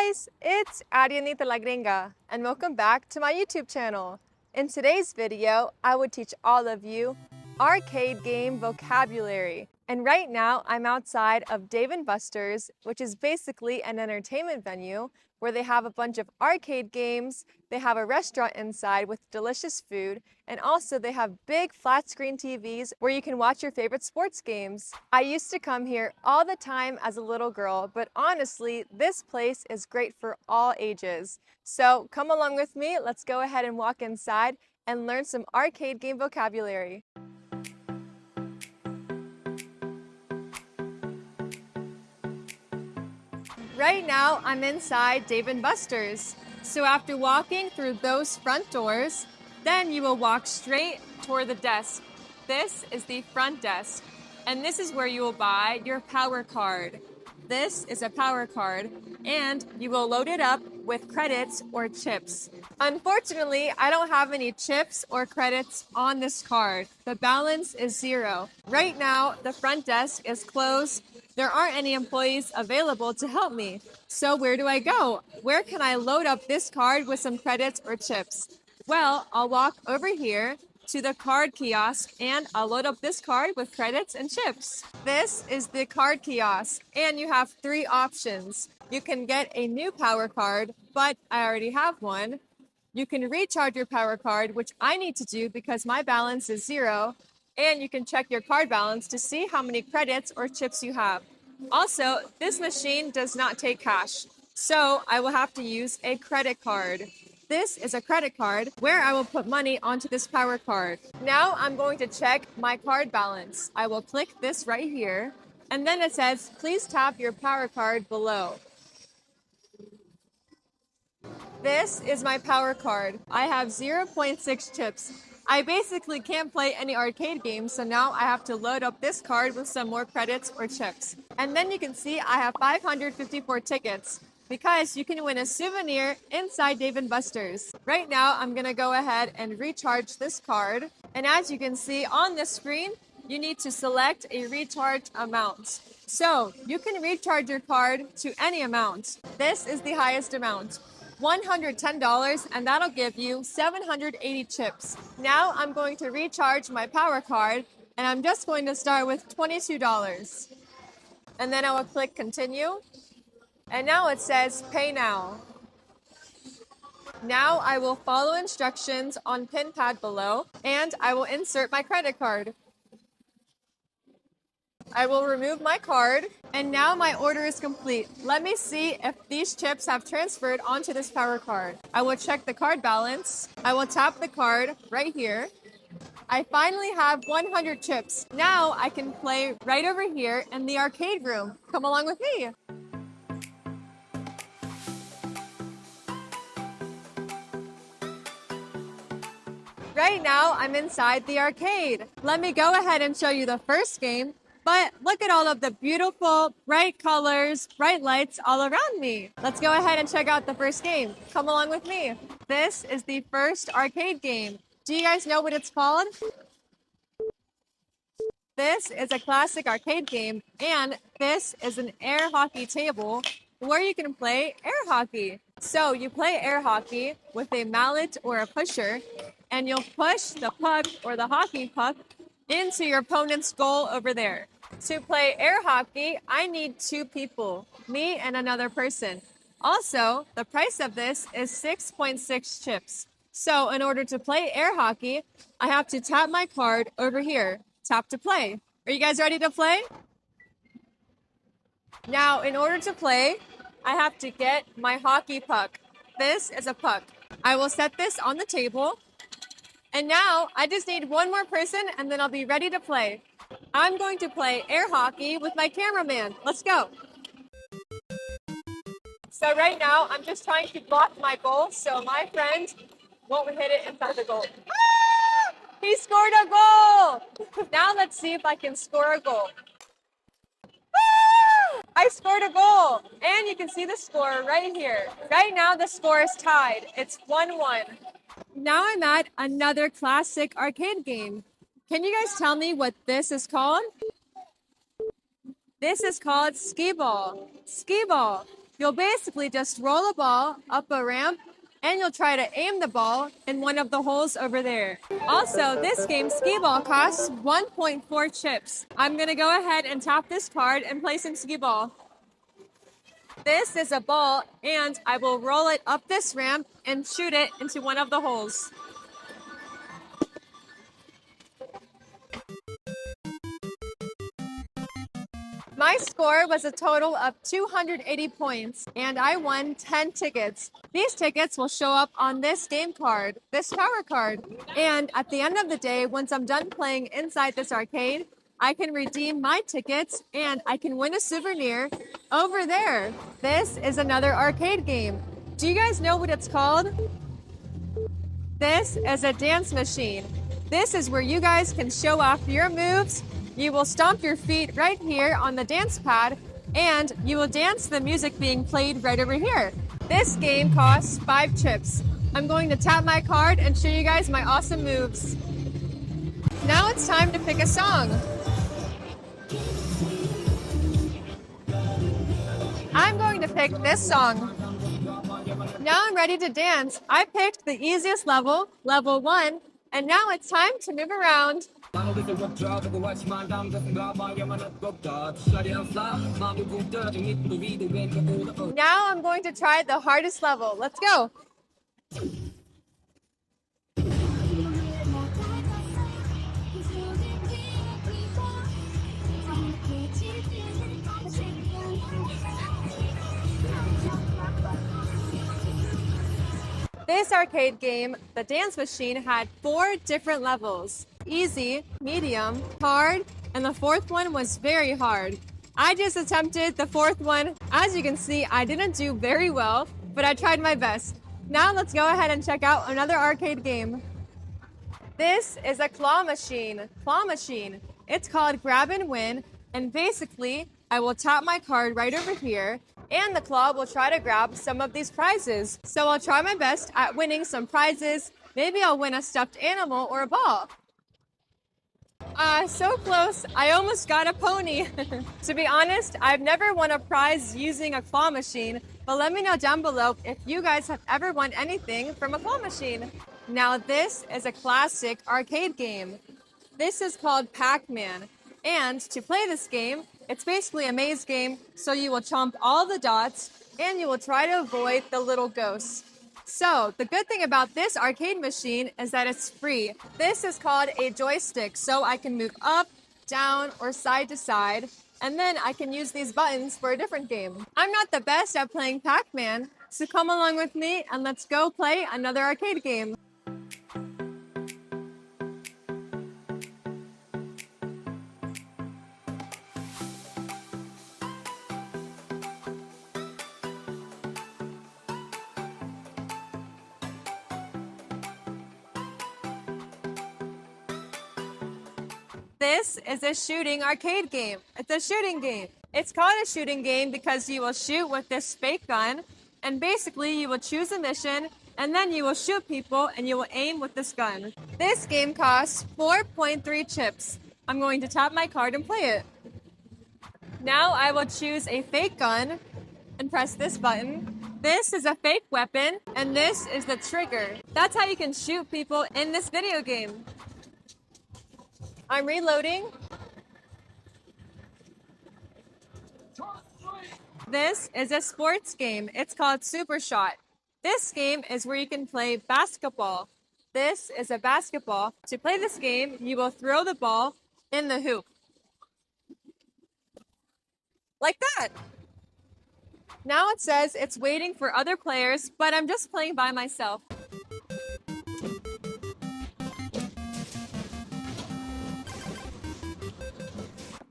guys, it's Ariannitalagringa and welcome back to my YouTube channel. In today's video, I would teach all of you arcade game vocabulary. And right now, I'm outside of Dave & Buster's, which is basically an entertainment venue where they have a bunch of arcade games, they have a restaurant inside with delicious food, and also they have big flat screen TVs where you can watch your favorite sports games. I used to come here all the time as a little girl, but honestly, this place is great for all ages. So come along with me, let's go ahead and walk inside and learn some arcade game vocabulary. Right now, I'm inside Dave & Buster's. So after walking through those front doors, then you will walk straight toward the desk. This is the front desk, and this is where you will buy your power card. This is a power card, and you will load it up with credits or chips. Unfortunately, I don't have any chips or credits on this card. The balance is 0. Right now, the front desk is closed. There aren't any employees available to help me. So where do I go? Where can I load up this card with some credits or chips? Well, I'll walk over here to the card kiosk and I'll load up this card with credits and chips. This is the card kiosk and you have 3 options. You can get a new power card, but I already have one. You can recharge your power card, which I need to do because my balance is 0. And you can check your card balance to see how many credits or chips you have. Also, this machine does not take cash, so I will have to use a credit card. This is a credit card where I will put money onto this power card. Now I'm going to check my card balance. I will click this right here, and then it says, please tap your power card below. This is my power card. I have 0.6 chips. I basically can't play any arcade games, so now I have to load up this card with some more credits or chips. And then you can see I have 554 tickets because you can win a souvenir inside Dave & Buster's. Right now, I'm gonna go ahead and recharge this card. And as you can see on the screen, you need to select a recharge amount. So you can recharge your card to any amount. This is the highest amount. $110, and that'll give you 780 chips. Now I'm going to recharge my power card, and I'm just going to start with $22. And then I will click continue. And now it says pay now. Now I will follow instructions on pin pad below, and I will insert my credit card. I will remove my card, and now my order is complete. Let me see if these chips have transferred onto this power card. I will check the card balance. I will tap the card right here. I finally have 100 chips. Now I can play right over here in the arcade room. Come along with me. Right now, I'm inside the arcade. Let me go ahead and show you the first game. But look at all of the beautiful, bright colors, bright lights all around me. Let's go ahead and check out the first game. Come along with me. This is the first arcade game. Do you guys know what it's called? This is a classic arcade game, and this is an air hockey table where you can play air hockey. So you play air hockey with a mallet or a pusher, and you'll push the puck or the hockey puck into your opponent's goal over there. To play air hockey, I need 2 people, me and another person. Also, the price of this is 6.6 chips. So in order to play air hockey, I have to tap my card over here. Tap to play. Are you guys ready to play? Now, in order to play, I have to get my hockey puck. This is a puck. I will set this on the table. And now I just need 1 more person and then I'll be ready to play. I'm going to play air hockey with my cameraman. Let's go. So right now I'm just trying to block my goal so my friend won't hit it inside the goal. Ah! He scored a goal. Now let's see if I can score a goal. Ah! I scored a goal. And you can see the score right here. Right now the score is tied. It's 1-1. Now I'm at another classic arcade game. Can you guys tell me what this is called? This is called Skee-Ball. Skee-Ball. You'll basically just roll a ball up a ramp and you'll try to aim the ball in one of the holes over there. Also, this game, Skee-Ball, costs 1.4 chips. I'm gonna go ahead and tap this card and play some Skee-Ball. This is a ball, and I will roll it up this ramp and shoot it into one of the holes. My score was a total of 280 points, and I won 10 tickets. These tickets will show up on this game card, this tower card. And at the end of the day, once I'm done playing inside this arcade, I can redeem my tickets and I can win a souvenir over there. This is another arcade game. Do you guys know what it's called? This is a dance machine. This is where you guys can show off your moves. You will stomp your feet right here on the dance pad, and you will dance to the music being played right over here. This game costs 5 chips. I'm going to tap my card and show you guys my awesome moves. Now it's time to pick a song. I'm going to pick this song. Now I'm ready to dance. I picked the easiest level, level 1, and now it's time to move around. Now I'm going to try the hardest level. Let's go. This arcade game, the dance machine, had 4 different levels. Easy, medium, hard, and the 4th one was very hard. I just attempted the 4th one. As you can see, I didn't do very well, but I tried my best. Now let's go ahead and check out another arcade game. This is a claw machine. Claw machine. It's called Grab and Win, and basically, I will tap my card right over here, and the claw will try to grab some of these prizes. So I'll try my best at winning some prizes. Maybe I'll win a stuffed animal or a ball. So close. I almost got a pony. To be honest, I've never won a prize using a claw machine, but let me know down below if you guys have ever won anything from a claw machine. Now this is a classic arcade game. This is called PAC-MAN. And to play this game, it's basically a maze game, so you will chomp all the dots and you will try to avoid the little ghosts. So the good thing about this arcade machine is that it's free. This is called a joystick, so I can move up, down, or side to side, and then I can use these buttons for a different game. I'm not the best at playing Pac-Man, so come along with me and let's go play another arcade game. This is a shooting arcade game. It's a shooting game. It's called a shooting game because you will shoot with this fake gun, and basically you will choose a mission, and then you will shoot people, and you will aim with this gun. This game costs 4.3 chips. I'm going to tap my card and play it. Now I will choose a fake gun and press this button. This is a fake weapon, and this is the trigger. That's how you can shoot people in this video game. I'm reloading. This is a sports game. It's called Super Shot. This game is where you can play basketball. This is a basketball. To play this game, you will throw the ball in the hoop. Like that. Now it says it's waiting for other players, but I'm just playing by myself.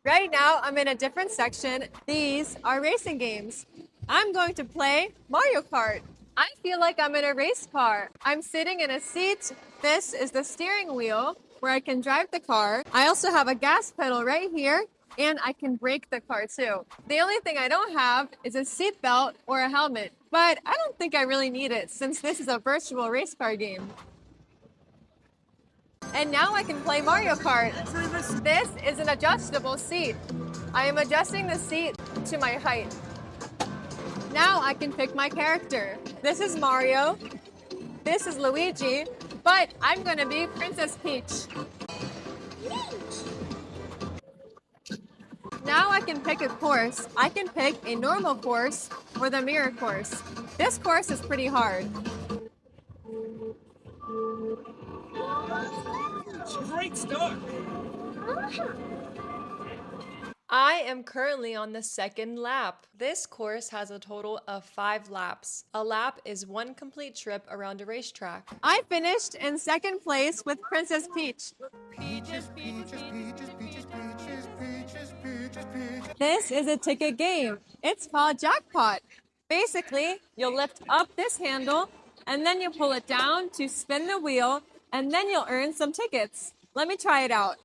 Right now, I'm in a different section. These are racing games. I'm going to play Mario Kart. I feel like I'm in a race car. I'm sitting in a seat. This is the steering wheel where I can drive the car. I also have a gas pedal right here, and I can brake the car too. The only thing I don't have is a seat belt or a helmet, but I don't think I really need it since this is a virtual race car game. And now I can play Mario Kart. This is an adjustable seat. I am adjusting the seat to my height. Now I can pick my character. This is Mario. This is Luigi, but I'm gonna be Princess Peach. Now I can pick a course. I can pick a normal course or the mirror course. This course is pretty hard. Great start. I am currently on the second lap. This course has a total of 5 laps. A lap is one complete trip around a racetrack. I finished in second place with Princess Peach. Peaches, peaches, peaches, peaches, peaches, peaches, peaches, peaches. This is a ticket game. It's called Jackpot. Basically, you'll lift up this handle and then you pull it down to spin the wheel and then you'll earn some tickets. Let me try it out.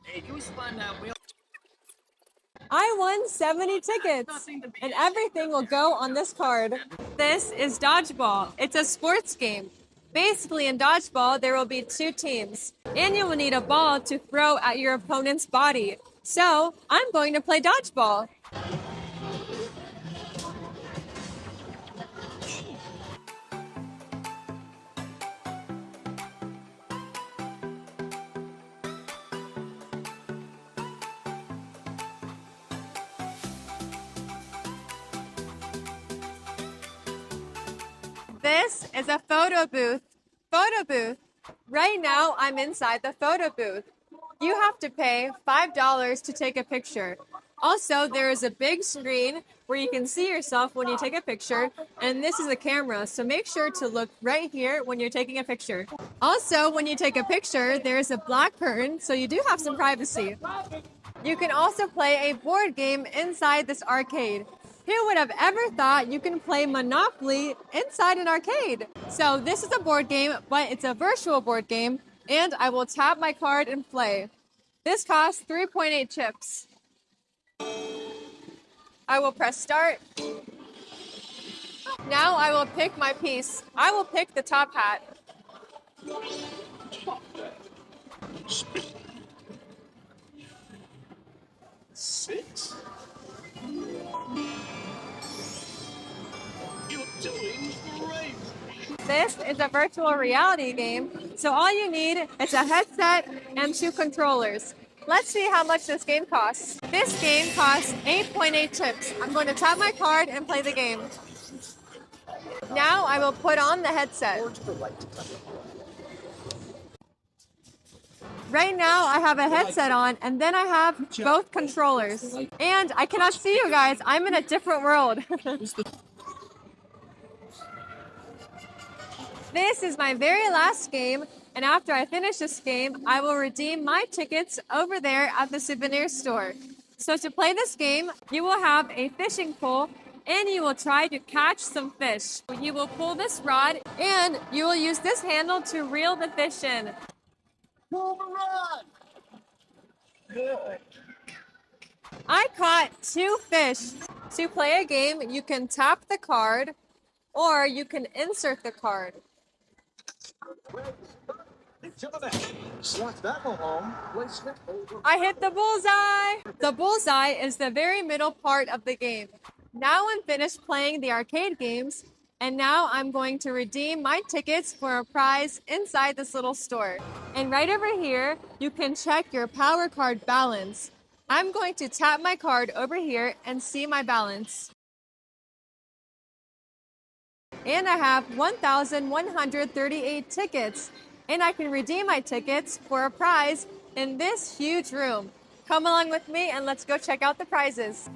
Hey, can we spun that wheel? I won 70 tickets and everything will go on this card. This is Dodgeball. It's a sports game. Basically in Dodgeball, there will be 2 teams and you will need a ball to throw at your opponent's body. So I'm going to play Dodgeball. This is a photo booth. Photo booth. Right now, I'm inside the photo booth. You have to pay $5 to take a picture. Also, there is a big screen where you can see yourself when you take a picture, and this is a camera, so make sure to look right here when you're taking a picture. Also, when you take a picture, there is a black curtain, so you do have some privacy. You can also play a board game inside this arcade. Who would have ever thought you can play Monopoly inside an arcade? So this is a board game, but it's a virtual board game, and I will tap my card and play. This costs 3.8 chips. I will press start. Now I will pick my piece. I will pick the top hat. Six. You're doing great. This is a virtual reality game, so all you need is a headset and 2 controllers. Let's see how much this game costs. This game costs 8.8 chips. I'm going to tap my card and play the game. Now I will put on the headset. Right now I have a headset on and then I have both controllers. And I cannot see you guys. I'm in a different world. This is my very last game, and after I finish this game, I will redeem my tickets over there at the souvenir store. So to play this game, you will have a fishing pole and you will try to catch some fish. You will pull this rod and you will use this handle to reel the fish in. Pull the rod. Good. I caught 2 fish. To play a game, you can tap the card or you can insert the card. To the net. Slot that one home. Placement over. I hit the bullseye! The bullseye is the very middle part of the game. Now I'm finished playing the arcade games, and now I'm going to redeem my tickets for a prize inside this little store. And right over here, you can check your power card balance. I'm going to tap my card over here and see my balance. And I have 1,138 tickets. And I can redeem my tickets for a prize in this huge room. Come along with me and let's go check out the prizes.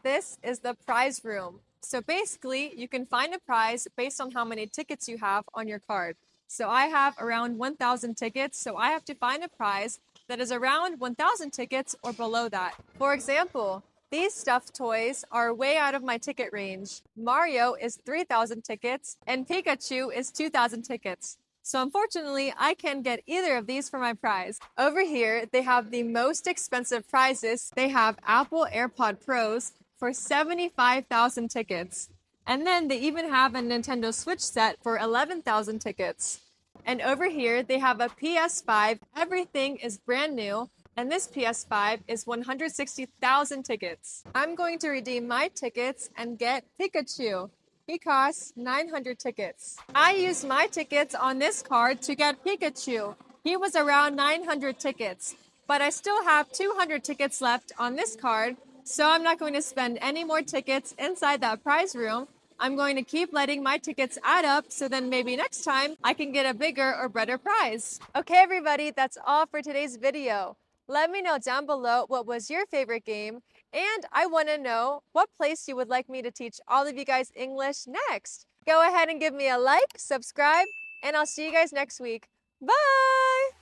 This is the prize room. So basically, you can find a prize based on how many tickets you have on your card. So I have around 1,000 tickets, so I have to find a prize that is around 1,000 tickets or below that. For example, these stuffed toys are way out of my ticket range. Mario is 3,000 tickets and Pikachu is 2,000 tickets. So unfortunately, I can't get either of these for my prize. Over here, they have the most expensive prizes. They have Apple AirPod Pros for 75,000 tickets. And then they even have a Nintendo Switch set for 11,000 tickets. And over here, they have a PS5. Everything is brand new. And this PS5 is 160,000 tickets. I'm going to redeem my tickets and get Pikachu. He costs 900 tickets. I used my tickets on this card to get Pikachu. He was around 900 tickets. But I still have 200 tickets left on this card, so I'm not going to spend any more tickets inside that prize room. I'm going to keep letting my tickets add up so then maybe next time I can get a bigger or better prize. Okay, everybody, that's all for today's video. Let me know down below what was your favorite game, and I want to know what place you would like me to teach all of you guys English next. Go ahead and give me a like, subscribe, and I'll see you guys next week. Bye!